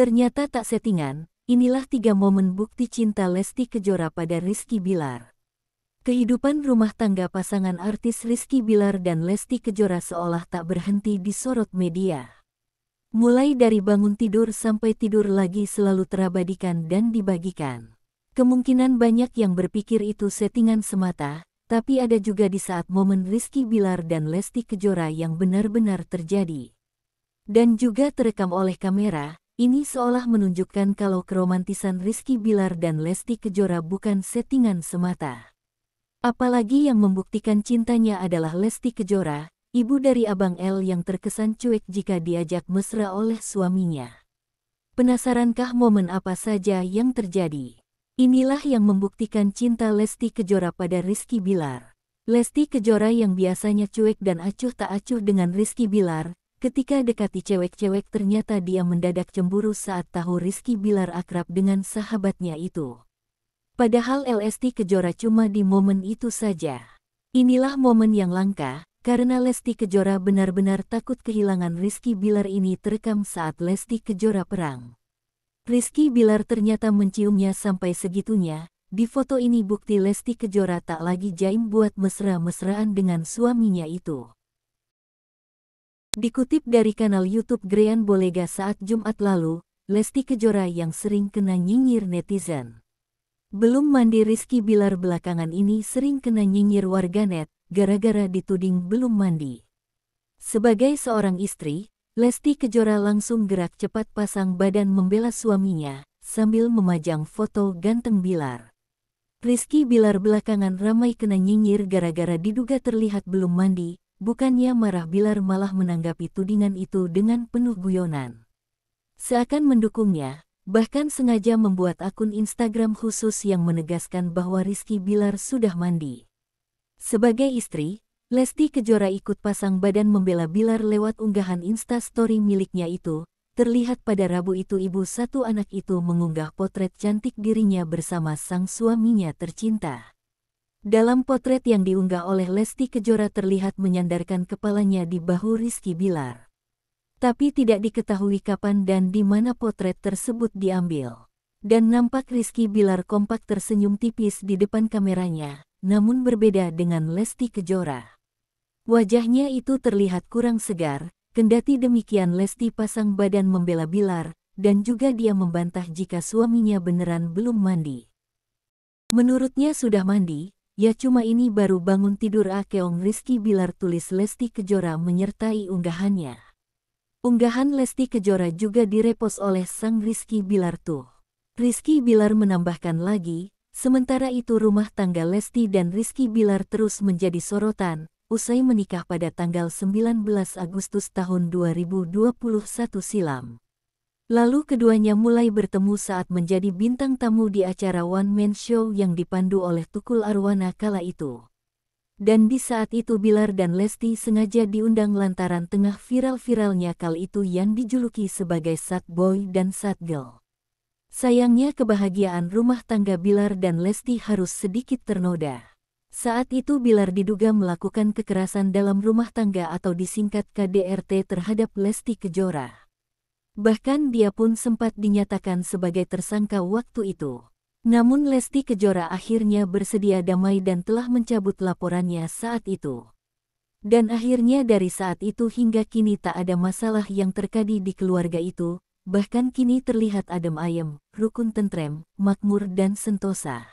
Ternyata tak settingan, inilah 3 momen bukti cinta Lesti Kejora pada Rizky Bilar. Kehidupan rumah tangga pasangan artis Rizky Bilar dan Lesti Kejora seolah tak berhenti disorot media. Mulai dari bangun tidur sampai tidur lagi selalu terabadikan dan dibagikan. Kemungkinan banyak yang berpikir itu settingan semata, tapi ada juga di saat momen Rizky Bilar dan Lesti Kejora yang benar-benar terjadi. Dan juga terekam oleh kamera. Ini seolah menunjukkan kalau keromantisan Rizky Bilar dan Lesti Kejora bukan settingan semata. Apalagi yang membuktikan cintanya adalah Lesti Kejora, ibu dari Abang L yang terkesan cuek jika diajak mesra oleh suaminya. Penasarankah momen apa saja yang terjadi? Inilah yang membuktikan cinta Lesti Kejora pada Rizky Bilar. Lesti Kejora yang biasanya cuek dan acuh tak acuh dengan Rizky Bilar, ketika dekati cewek-cewek ternyata dia mendadak cemburu saat tahu Rizky Bilar akrab dengan sahabatnya itu. Padahal Lesti Kejora cuma di momen itu saja. Inilah momen yang langka, karena Lesti Kejora benar-benar takut kehilangan Rizky Bilar ini terekam saat Lesti Kejora perang. Rizky Bilar ternyata menciumnya sampai segitunya. Di foto ini bukti Lesti Kejora tak lagi jaim buat mesra-mesraan dengan suaminya itu. Dikutip dari kanal YouTube Grean Bolega saat Jumat lalu, Lesti Kejora yang sering kena nyinyir netizen. Belum mandi Rizky Bilar belakangan ini sering kena nyinyir warganet, gara-gara dituding belum mandi. Sebagai seorang istri, Lesti Kejora langsung gerak cepat pasang badan membela suaminya, sambil memajang foto ganteng Bilar. Rizky Bilar belakangan ramai kena nyinyir gara-gara diduga terlihat belum mandi. Bukannya marah, Bilar malah menanggapi tudingan itu dengan penuh guyonan. Seakan mendukungnya, bahkan sengaja membuat akun Instagram khusus yang menegaskan bahwa Rizky Bilar sudah mandi. Sebagai istri, Lesti Kejora ikut pasang badan membela Bilar lewat unggahan Instastory miliknya itu. Terlihat pada Rabu itu ibu satu anak itu mengunggah potret cantik dirinya bersama sang suaminya tercinta. Dalam potret yang diunggah oleh Lesti Kejora terlihat menyandarkan kepalanya di bahu Rizky Bilar. Tapi tidak diketahui kapan dan di mana potret tersebut diambil. Dan nampak Rizky Bilar kompak tersenyum tipis di depan kameranya, namun berbeda dengan Lesti Kejora. Wajahnya itu terlihat kurang segar, kendati demikian Lesti pasang badan membela Bilar, dan juga dia membantah jika suaminya beneran belum mandi. Menurutnya sudah mandi. Ya cuma ini baru bangun tidur keong Rizky Bilar, tulis Lesti Kejora menyertai unggahannya. Unggahan Lesti Kejora juga direpost oleh sang Rizky Bilar tuh. Rizky Bilar menambahkan lagi, sementara itu rumah tangga Lesti dan Rizky Bilar terus menjadi sorotan, usai menikah pada tanggal 19 Agustus tahun 2021 silam. Lalu keduanya mulai bertemu saat menjadi bintang tamu di acara One Man Show yang dipandu oleh Tukul Arwana kala itu. Dan di saat itu Bilar dan Lesti sengaja diundang lantaran tengah viral-viralnya kali itu yang dijuluki sebagai sad boy dan sad girl. Sayangnya kebahagiaan rumah tangga Bilar dan Lesti harus sedikit ternoda. Saat itu Bilar diduga melakukan kekerasan dalam rumah tangga atau disingkat KDRT terhadap Lesti Kejora. Bahkan dia pun sempat dinyatakan sebagai tersangka waktu itu. Namun Lesti Kejora akhirnya bersedia damai dan telah mencabut laporannya saat itu. Dan akhirnya dari saat itu hingga kini tak ada masalah yang terjadi di keluarga itu, bahkan kini terlihat adem ayem, rukun tentrem, makmur dan sentosa.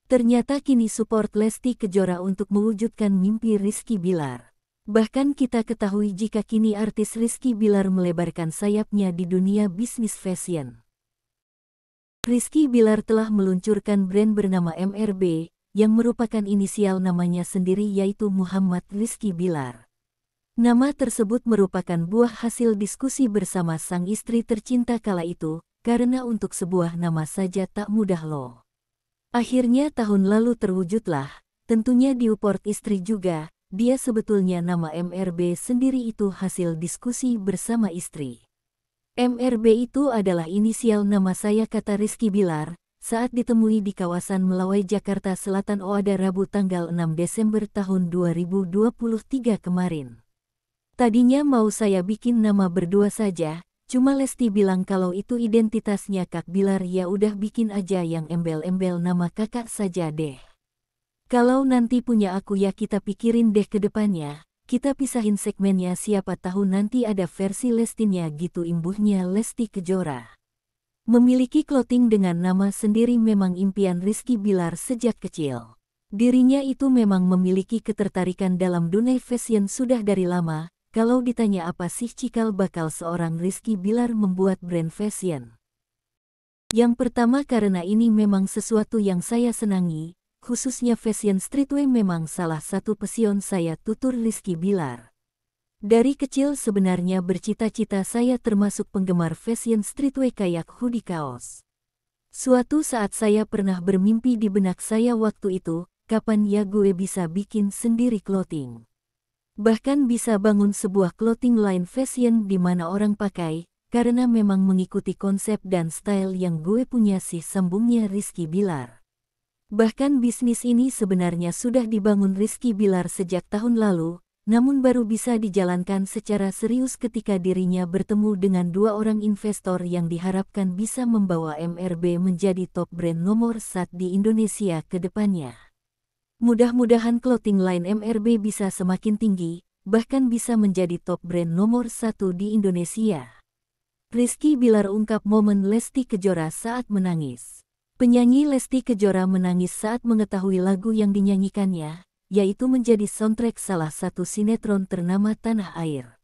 Ternyata kini support Lesti Kejora untuk mewujudkan mimpi Rizky Bilar. Bahkan kita ketahui jika kini artis Rizky Bilar melebarkan sayapnya di dunia bisnis fashion. Rizky Bilar telah meluncurkan brand bernama MRB, yang merupakan inisial namanya sendiri yaitu Muhammad Rizky Bilar. Nama tersebut merupakan buah hasil diskusi bersama sang istri tercinta kala itu, karena untuk sebuah nama saja tak mudah loh. Akhirnya tahun lalu terwujudlah, tentunya diupport istri juga. Dia sebetulnya nama MRB sendiri itu hasil diskusi bersama istri. MRB itu adalah inisial nama saya, kata Rizky Bilar, saat ditemui di kawasan Melawai Jakarta Selatan pada Rabu tanggal 6 Desember tahun 2023 kemarin. Tadinya mau saya bikin nama berdua saja, Cuma Lesti bilang kalau itu identitasnya Kak Bilar, ya udah bikin aja yang embel-embel nama kakak saja deh. Kalau nanti punya aku ya kita pikirin deh ke depannya, kita pisahin segmennya, siapa tahu nanti ada versi Lestinya gitu, imbuhnya Lesti Kejora. Memiliki clothing dengan nama sendiri memang impian Rizky Bilar sejak kecil. Dirinya itu memang memiliki ketertarikan dalam dunia fashion sudah dari lama. Kalau ditanya apa sih cikal bakal seorang Rizky Bilar membuat brand fashion? Yang pertama, karena ini memang sesuatu yang saya senangi, khususnya fashion streetwear memang salah satu passion saya, tutur Rizky Bilar. Dari kecil sebenarnya bercita-cita saya termasuk penggemar fashion streetwear kayak hoodie kaos. Suatu saat saya pernah bermimpi di benak saya waktu itu, kapan ya gue bisa bikin sendiri clothing. Bahkan bisa bangun sebuah clothing line fashion di mana orang pakai, karena memang mengikuti konsep dan style yang gue punya sih, sambungnya Rizky Bilar. Bahkan bisnis ini sebenarnya sudah dibangun Rizky Bilar sejak tahun lalu, namun baru bisa dijalankan secara serius ketika dirinya bertemu dengan dua orang investor yang diharapkan bisa membawa MRB menjadi top brand nomor 1 di Indonesia ke depannya. Mudah-mudahan clothing line MRB bisa semakin tinggi, bahkan bisa menjadi top brand nomor 1 di Indonesia. Rizky Bilar ungkap momen Lesti Kejora saat menangis. Penyanyi Lesti Kejora menangis saat mengetahui lagu yang dinyanyikannya, yaitu menjadi soundtrack salah satu sinetron ternama tanah air.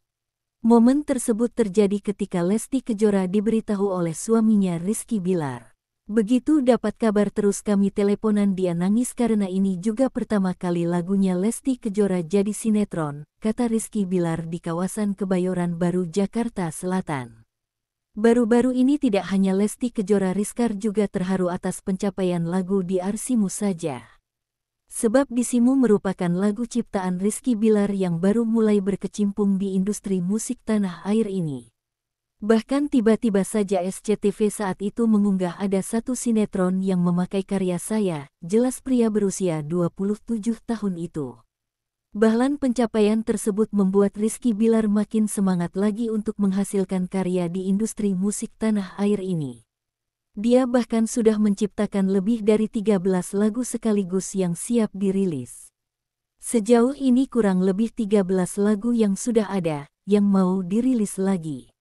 Momen tersebut terjadi ketika Lesti Kejora diberitahu oleh suaminya Rizky Bilar. Begitu dapat kabar terus kami teleponan, dia nangis karena ini juga pertama kali lagunya Lesti Kejora jadi sinetron, kata Rizky Bilar di kawasan Kebayoran Baru, Jakarta Selatan. Baru-baru ini tidak hanya Lesti Kejora, Rizkar juga terharu atas pencapaian lagu Di Arsimu Saja. Sebab Disimu merupakan lagu ciptaan Rizky Bilar yang baru mulai berkecimpung di industri musik tanah air ini. Bahkan tiba-tiba saja SCTV saat itu mengunggah ada satu sinetron yang memakai karya saya, jelas pria berusia 27 tahun itu. Bahkan pencapaian tersebut membuat Rizky Bilar makin semangat lagi untuk menghasilkan karya di industri musik tanah air ini. Dia bahkan sudah menciptakan lebih dari 13 lagu sekaligus yang siap dirilis. Sejauh ini kurang lebih 13 lagu yang sudah ada, yang mau dirilis lagi.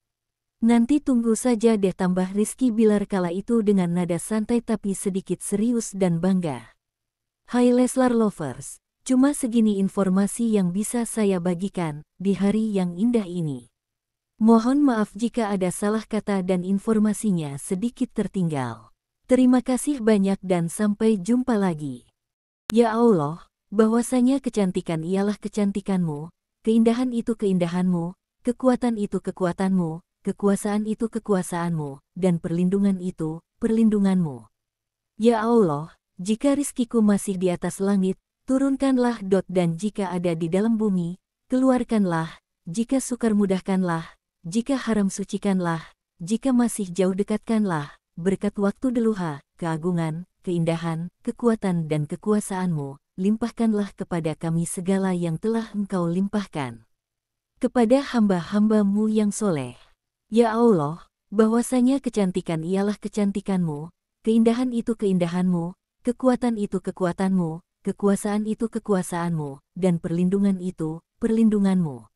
Nanti tunggu saja deh, tambah Rizky Bilar kala itu dengan nada santai tapi sedikit serius dan bangga. Hai Leslar Lovers, cuma segini informasi yang bisa saya bagikan di hari yang indah ini. Mohon maaf jika ada salah kata dan informasinya sedikit tertinggal. Terima kasih banyak dan sampai jumpa lagi. Ya Allah, bahwasanya kecantikan ialah kecantikanmu, keindahan itu keindahanmu, kekuatan itu kekuatanmu, kekuasaan itu kekuasaanmu, dan perlindungan itu perlindunganmu. Ya Allah, jika rizkiku masih di atas langit, turunkanlah. Dan jika ada di dalam bumi, keluarkanlah. Jika sukar mudahkanlah. Jika haram sucikanlah, jika masih jauh dekatkanlah, berkat waktu deluha, keagungan, keindahan, kekuatan dan kekuasaanmu, limpahkanlah kepada kami segala yang telah Engkau limpahkan kepada hamba-hambamu yang soleh. Ya Allah, bahwasanya kecantikan ialah kecantikanmu, keindahan itu keindahanmu, kekuatan itu kekuatanmu, kekuasaan itu kekuasaanmu, dan perlindungan itu perlindunganmu.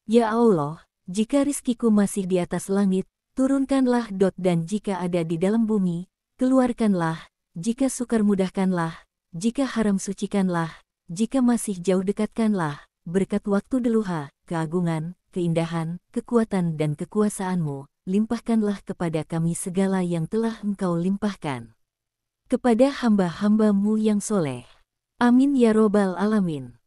Ya Allah, jika rizkiku masih di atas langit, turunkanlah. Dan jika ada di dalam bumi, keluarkanlah. Jika sukar mudahkanlah. Jika haram sucikanlah. Jika masih jauh dekatkanlah. Berkat waktu deluha, keagungan, keindahan, kekuatan dan kekuasaanmu, limpahkanlah kepada kami segala yang telah Engkau limpahkan kepada hamba-hambamu yang soleh. Amin ya robbal alamin.